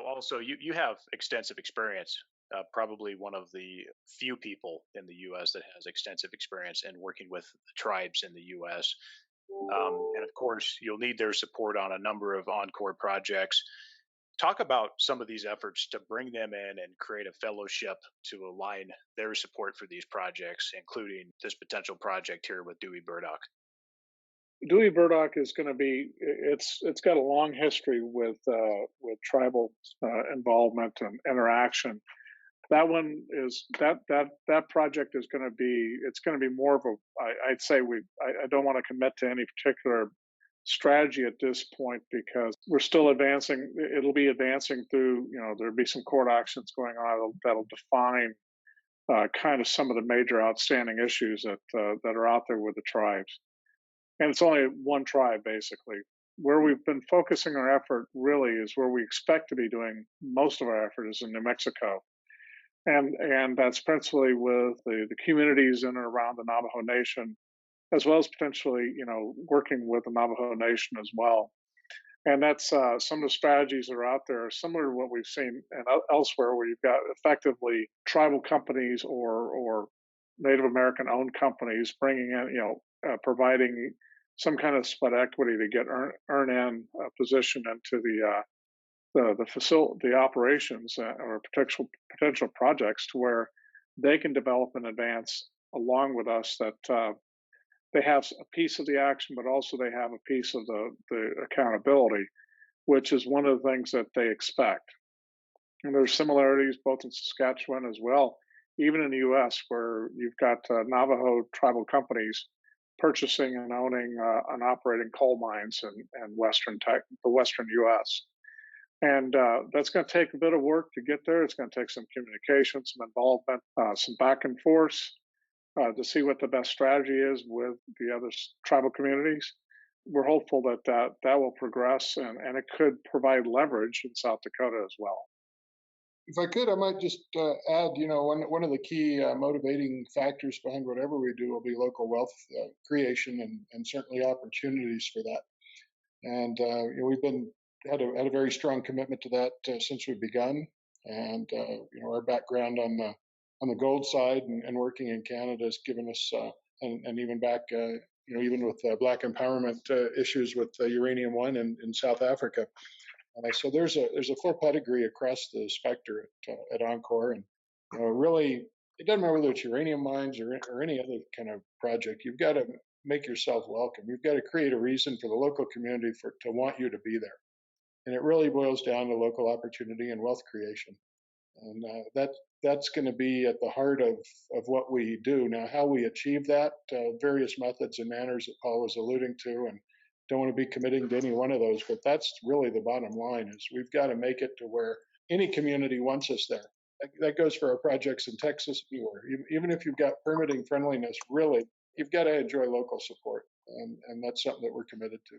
Also you have extensive experience. Probably one of the few people in the U.S. that has extensive experience in working with the tribes in the U.S. And of course, you'll need their support on a number of encore projects. Talk about some of these efforts to bring them in and create a fellowship to align their support for these projects, including this potential project here with Dewey Burdock. Dewey Burdock is going to be it's got a long history with tribal involvement and interaction. That one is that project is going to be it's going to be more of a I'd say I don't want to commit to any particular strategy at this point because we're still advancing. It'll be advancing through there'll be some court actions going on that'll define kind of some of the major outstanding issues that are out there with the tribes. And it's only one tribe basically. Where we've been focusing our effort really is where we expect to be doing most of our effort is in New Mexico, and that's principally with the communities in and around the Navajo Nation, as well as potentially working with the Navajo Nation as well. And that's some of the strategies that are out there are similar to what we've seen and elsewhere, where you've got effectively tribal companies or Native American owned companies bringing in, providing some kind of sweat equity to get earn in a position into the operations or potential projects to where they can develop and advance along with us. That they have a piece of the action, but also they have a piece of the accountability, which is one of the things that they expect. And there's similarities both in Saskatchewan as well, even in the U.S., where you've got Navajo tribal companies purchasing and owning and operating coal mines in the western U.S. And that's going to take a bit of work to get there. It's going to take some communication, some involvement, some back and forth to see what the best strategy is with the other tribal communities. We're hopeful that will progress and it could provide leverage in South Dakota as well. If I could, I might just add, one of the key motivating factors behind whatever we do will be local wealth creation and certainly opportunities for that. And we've had a very strong commitment to that since we've begun. And our background on the gold side and working in Canada has given us, and even back, even with Black empowerment issues with Uranium One in South Africa. So there's a full pedigree across the spectrum at Encore, and really it doesn't matter whether it's uranium mines or any other kind of project. You've got to make yourself welcome. You've got to create a reason for the local community to want you to be there, and it really boils down to local opportunity and wealth creation, and that's going to be at the heart of what we do. Now, how we achieve that, various methods and manners that Paul was alluding to, and don't want to be committing to any one of those, but that's really the bottom line is we've got to make it to where any community wants us there. That goes for our projects in Texas, anywhere. Even if you've got permitting friendliness, really, you've got to enjoy local support. And that's something that we're committed to.